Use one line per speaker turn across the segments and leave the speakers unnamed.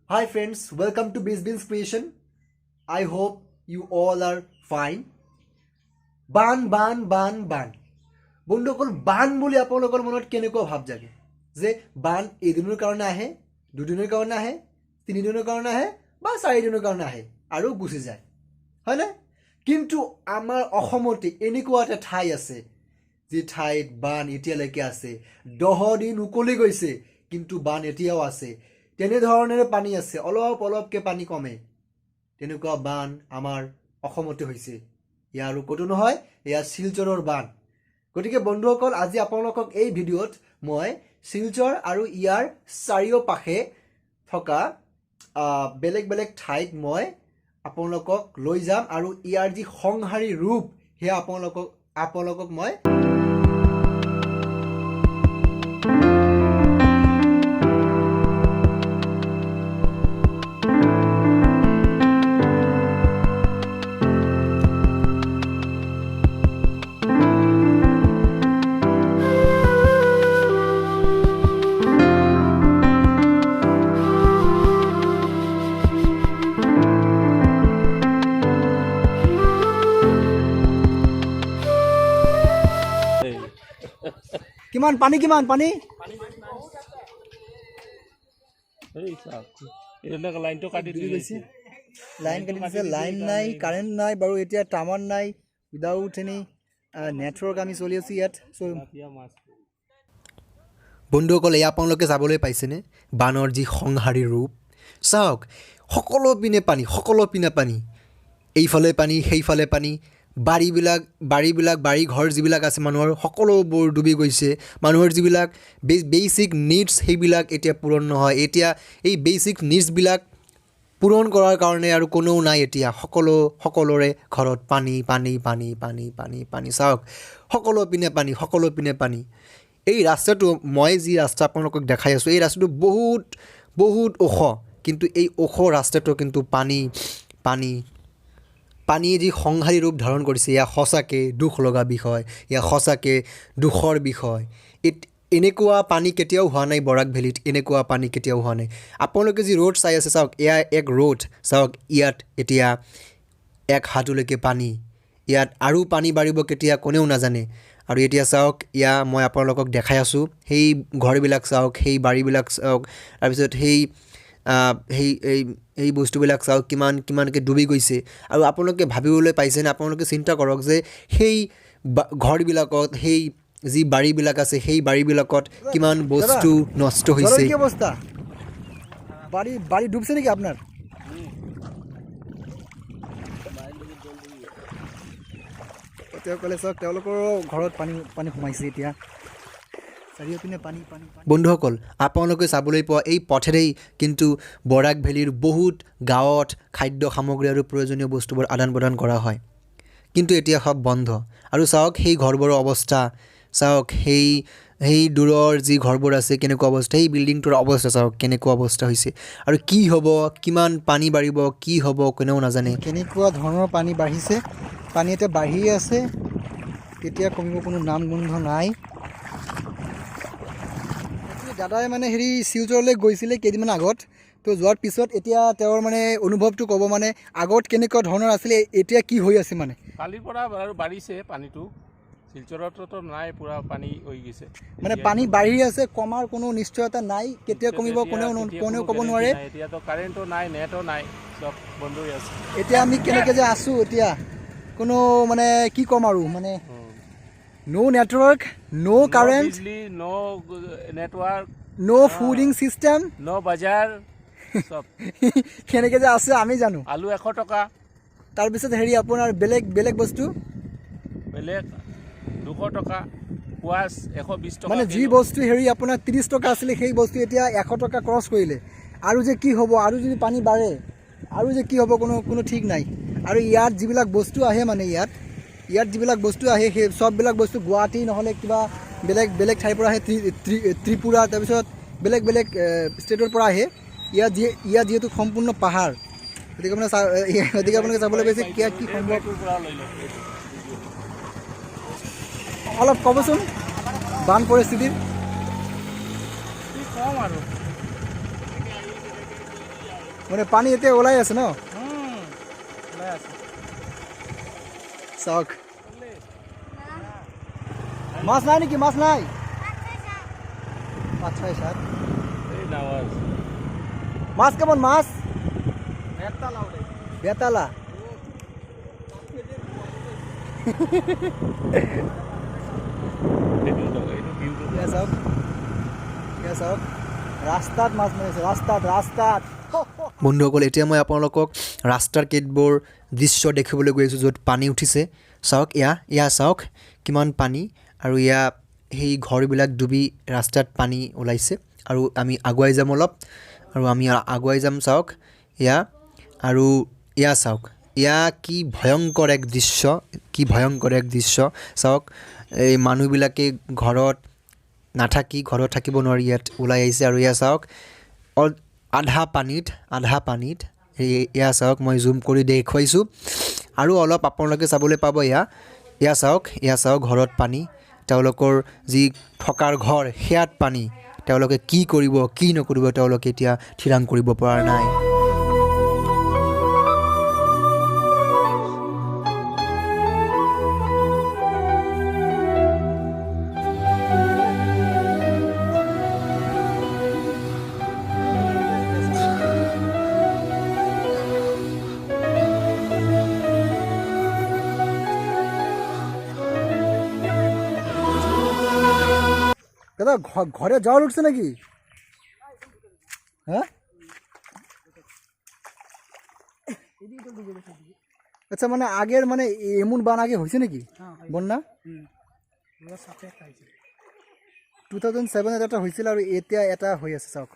Hi friends, welcome to Beans Creation. I hope you all are fine. বান বন্ধুসকল বান বুলি আপোনালোকৰ মনত কেনেকুৱা ভাৱ জাগে যে বান এদিনৰ কাৰণে আহে, দুদিনৰ কাৰণে আহে, তিনিদিনৰ কাৰণে আহে বা চাৰিদিনৰ কাৰণে আহে আৰু গুচি যায়, হয়নে? কিন্তু আমাৰ অসমতে এনেকুৱা এটা ঠাই আছে যি ঠাইত বান এতিয়ালৈকে আছে। 10 দিন উকলি গৈছে কিন্তু বান এতিয়াও আছে। তেনেধৰণেৰে পানী আছে, অলপকৈ পানী কমে। তেনেকুৱা বান আমাৰ অসমতে হৈছে। এয়া আৰু ক'তো নহয়, এয়া শিলচৰৰ বান। গতিকে বন্ধুসকল, আজি আপোনালোকক এই ভিডিঅ'ত মই শিলচৰ আৰু ইয়াৰ চাৰিওপাশে থকা বেলেগ বেলেগ ঠাইত মই আপোনালোকক লৈ যাম আৰু ইয়াৰ যি সংহাৰী ৰূপ সেয়া আপোনালোকক মই কিমান পানী
লাইনটো কাটি দিছে।
লাইন নাই, কাৰেণ্ট নাই বাৰু। এতিয়া টাৱাৰ নাই, উইদাউট এনি নেটৱৰ্ক আমি চলি আছোঁ ইয়াত। বন্ধুসকল, এয়া আপোনালোকে যাবলৈ পাইছেনে বানৰ যি সংহাৰী ৰূপ? চাওক, সকলো পিনে পানী, এইফালে পানী সেইফালে পানী। বাৰী ঘৰ যিবিলাক আছে মানুহৰ, সকলোবোৰ ডুবি গৈছে। মানুহৰ যিবিলাক বেচিক নিডছ সেইবিলাক এতিয়া পূৰণ নহয়। এতিয়া এই বেচিক নিডছবিলাক পূৰণ কৰাৰ কাৰণে আৰু কোনেও নাই এতিয়া। সকলোৰে ঘৰত পানী। চাওক, সকলো পিনে পানী। এই ৰাস্তাটো, মই যি ৰাস্তা আপোনালোকক দেখাই আছোঁ, এই ৰাস্তাটো বহুত ওখ, কিন্তু এই ওখ ৰাস্তাটো কিন্তু পানীয়ে যি সংহাৰী ৰূপ ধাৰণ কৰিছে, এয়া সঁচাকৈ দুখ লগা বিষয়, এয়া সঁচাকৈ দুখৰ বিষয়। এনেকুৱা পানী কেতিয়াও হোৱা নাই বৰাক ভেলীত, এনেকুৱা পানী কেতিয়াও হোৱা নাই। আপোনালোকে যি ৰোড চাই আছে, চাওক, এয়া এক ৰোড। চাওক, ইয়াত এতিয়া এক হাতলৈকে পানী। ইয়াত আৰু পানী বাঢ়িব কেতিয়া কোনেও নাজানে। আৰু এতিয়া চাওক, এয়া মই আপোনালোকক দেখাই আছোঁ, সেই ঘৰবিলাক চাওক, সেই বাৰীবিলাক চাওক, তাৰপিছত সেই বস্তুবিলাক চাওক কিমানকৈ ডুবি গৈছে। আৰু আপোনালোকে ভাবিবলৈ পাইছেনে? আপোনালোকে চিন্তা কৰক যে সেই ঘৰবিলাকত, সেই যি বাৰীবিলাক আছে, সেই বাৰীবিলাকত কিমান বস্তু নষ্ট হৈছে। কি অৱস্থা? বাৰী ডুবছে নেকি আপোনাৰ? তেওঁসকলে চাওক, তেওঁলোকৰ ঘৰত পানী সোমাইছে এতিয়া। চাৰিওপিনে পানী। বন্ধুসকল, আপোনালোকে চাবলৈ পোৱা এই পথেৰেই কিন্তু বৰাক ভেলীৰ বহুত গাঁৱত খাদ্য সামগ্ৰী আৰু প্ৰয়োজনীয় বস্তুবোৰ আদান প্ৰদান কৰা হয়, কিন্তু এতিয়া সব বন্ধ। আৰু চাওক, সেই ঘৰবোৰৰ অৱস্থা চাওক, সেই দূৰৰ যি ঘৰবোৰ আছে কেনেকুৱা অৱস্থা, সেই বিল্ডিংটোৰ অৱস্থা চাওক কেনেকুৱা অৱস্থা হৈছে। আৰু কি হ'ব, কিমান পানী বাঢ়িব, কি হ'ব কোনেও নাজানে। কেনেকুৱা ধৰণৰ পানী বাঢ়িছে, পানী এতিয়া বাঢ়িয়ে আছে, কেতিয়া কমিব কোনো নাম গোন্ধ নাই। দাদাই শিলচৰলৈ গৈছিলে কেইদিনমান আগত। তো যোৱাৰ পিছত এতিয়া তেওঁৰ অনুভৱটো ক'ব, আগত কেনেকুৱা ধৰণৰ আছিলে, এতিয়া কি হৈ আছে।
কালিৰ পৰা আৰু বাঢ়িছে পানীটো। শিলচৰতো নাই, পুৰা পানী হৈ গৈছে।
পানী বাঢ়ি আছে, কমাৰ কোনো নিশ্চয়তা নাই। কেতিয়া কমিব কোনেও ক'ব নোৱাৰে।
এতিয়াতো কাৰেণ্টো নাই, নেটো নাই, চব বন্ধ হৈ আছে।
এতিয়া আমি কেনেকৈ যে আছোঁ, এতিয়া কোনো কি ক'ম আৰু, no network, no current,
no network,
no fooding system,
no বাজাৰ, সব
কেনেকৈ যে আছে আমি জানো।
আলু 100 টকা,
তাৰপিছত আপোনাৰ বেলেগ বস্তু
বেলেগ 200 টকা, কুৱাছ 120 টকা।
যি বস্তু আপোনাৰ 30 টকা আছিলে, সেই বস্তু এতিয়া 100 টকা ক্ৰছ কৰিলে। আৰু যে কি হ'ব, আৰু যদি পানী বাঢ়ে আৰু যে কি হ'ব কোনো ঠিক নাই। আৰু ইয়াত যিবিলাক বস্তু আহে, ইয়াত যিবিলাক বস্তু আহে, সেই চববিলাক বস্তু গুৱাহাটী নহ'লে কিবা বেলেগ ঠাইৰ পৰা আহে, ত্ৰিপুৰা, তাৰপিছত বেলেগ ষ্টেটৰ পৰা আহে। ইয়াত যিহেতু সম্পূৰ্ণ পাহাৰ, গতিকে আপোনালোকে চাবলৈ পাইছে কি সম্ভৱ। অলপ ক'বচোন বান পৰিস্থিতিৰ।
কম আৰু
মানে পানী এতিয়া ওলাই আছে ন
ওলাই আছে
চাওক মাছ নাই নেকি মাছ নাই 5-6-7
এই ডাঙৰ আছে
মাছ কেমন মাছ বেতালা চাওক ৰাস্তাত মাছ মাৰিছে ৰাস্তাত বন্ধুসকল এতিয়া মই আপোনালোকক ৰাস্তাৰ কেতবোৰ দৃশ্য দেখিবলৈ গৈ আছোঁ য'ত পানী উঠিছে চাওক এয়া চাওক কিমান পানী আৰু সেই ঘৰবিলাক ডুবি ৰাস্তাত পানী ওলাইছে আৰু আমি আগুৱাই যাম অলপ আৰু আমি আগুৱাই যাম চাওক আৰু চাওক কি ভয়ংকৰ এক দৃশ্য চাওক এই মানুহবিলাকে ঘৰত নাথাকি ঘৰত থাকিব নোৱাৰি ইয়াত ওলাই আহিছে আৰু চাওক আধা পানীত চাওক মই জুম কৰি দেখুৱাইছোঁ আৰু অলপ আপোনালোকে চাবলৈ পাব চাওক ঘৰত পানী তেওঁলোকৰ যি থকাৰ ঘৰ সেয়াত পানী তেওঁলোকে কি কৰিব কি নকৰিব তেওঁলোকে এতিয়া থিৰাং কৰিব পৰা নাই দাদা ঘরে জল উঠছে নাকি হ্যাঁ আচ্ছা মানে আগের মানে এমন বান আগে হয়েছে নাকি বন্যা 2007 এটা হয়েছিল আর এতিয়া এটা হয়ে আছে চাওক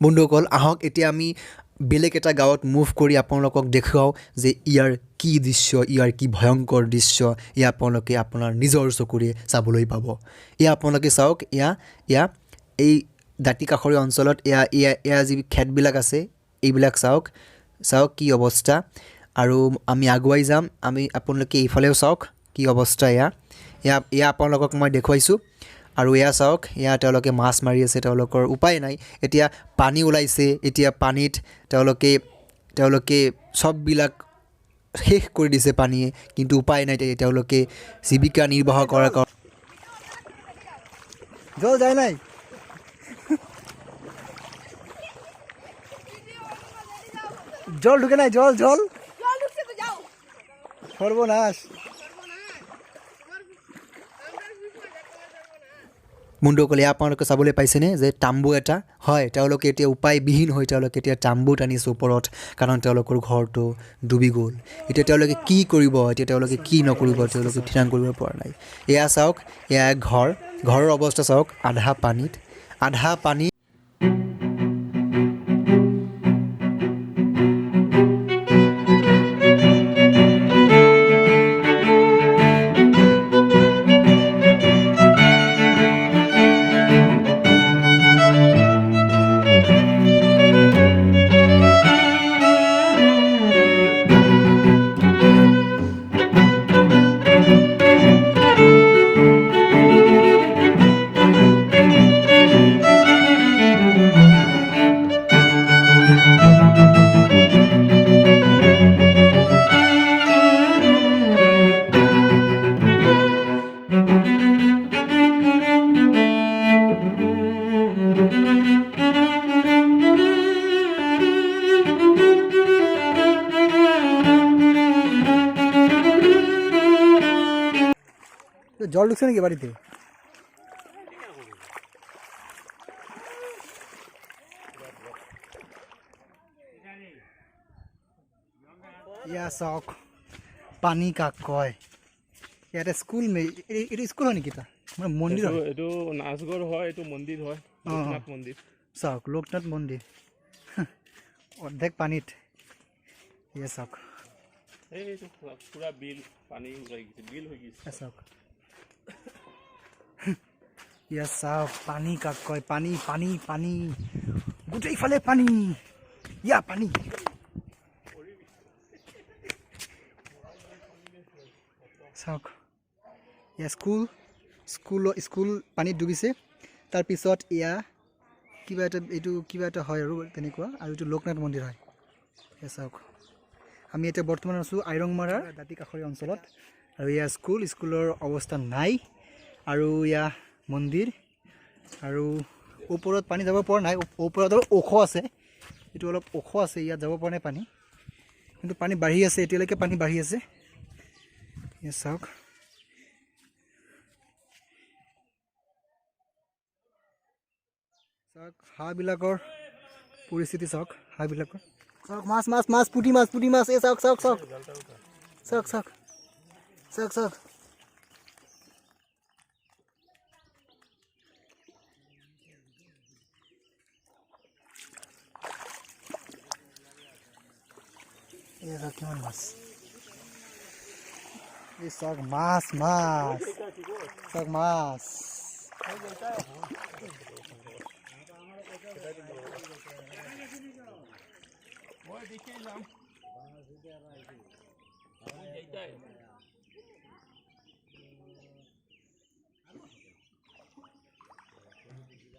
বন্ধুসকল আহক এতিয়া আমি বেলেগ এটা গাঁৱত মুভ কৰি আপোনালোকক দেখুৱাওঁ যে ইয়াৰ কি দৃশ্য ইয়াৰ কি ভয়ংকৰ দৃশ্য আপোনালোকে আপোনাৰ নিজৰ চকুৰে চাবলৈ পাব আপোনালোকে চাওক এই দাঁতি কাষৰীয়া অঞ্চলত যি খেতবিলাক আছে এইবিলাক চাওক কি অৱস্থা আৰু আমি আগুৱাই যাম আপোনালোকে এইফালেও চাওক কি অৱস্থা আপোনালোকক মই দেখুৱাইছোঁ আৰু চাওক তেওঁলোকে মাছ মাৰি আছে তেওঁলোকৰ উপায় নাই এতিয়া পানী ওলাইছে এতিয়া পানীত তেওঁলোকে সববিলাক শেষ কৰি দিছে পানীয়ে কিন্তু উপায় নাই তেওঁলোকে জীৱিকা নিৰ্বাহ কৰাৰ কাৰণে জল যায় নাই জল ঢুকে নাই জল সর্বনাশ বন্ধুসকলে আপোনালোকে চাবলৈ পাইছেনে যে তাম্বু এটা হয় তেওঁলোকে এতিয়া উপায়বিহীন হৈ তেওঁলোকে এতিয়া তাম্বুত আনিছে ওপৰত কাৰণ তেওঁলোকৰ ঘৰটো ডুবি গ'ল এতিয়া তেওঁলোকে কি কৰিব এতিয়া তেওঁলোকে কি নকৰিব তেওঁলোকে থিৰাং কৰিব পৰা নাই চাওক ঘৰৰ অৱস্থা চাওক আধা পানী জল ঢুকছে নাকি বাড়িতে চাওক পানী কাক কয় ইয়াতে স্কুল এইটো স্কুল হয় নেকি মানে মন্দিৰ হয়
এইটো নাচঘৰ হয় এইটো মন্দিৰ হয় লোকনাথ মন্দিৰ
চাওক লোকনাথ মন্দিৰ অৰ্ধেক পানীত চাওক
এইটো পুৰা বিল পানী ওলাই গৈছে বিল হৈ গৈছে
চাওক চাওক পানী কাক কয় পানী গোটেইফালে পানী পানী চাওক স্কুল পানীত ডুবিছে তাৰপিছত কিবা এটা হয় আৰু তেনেকুৱা আৰু এইটো লোকনাথ মন্দিৰ হয় এয়া চাওক আমি এতিয়া বৰ্তমান আছোঁ আইৰংমাৰাৰ দাঁতি কাষৰীয়া অঞ্চলত আৰু এয়া স্কুলৰ অৱস্থা নাই আৰু এয়া মন্দিৰ আৰু ওপৰত পানী যাব পৰা নাই ওপৰত অলপ ওখ আছে এইটো অলপ ওখ আছে ইয়াত যাব পৰা নাই পানী কিন্তু পানী বাঢ়ি আছে এতিয়ালৈকে পানী বাঢ়ি আছে এয়া চাওক চাওক হাঁহবিলাকৰ পৰিস্থিতি চাওক হাঁহবিলাকৰ চাওক মাছ পুঠি মাছ এই চাওক এয়া কিমান মাছ এই চাওক মাছ চাওক মাছ
মই দেখি যাম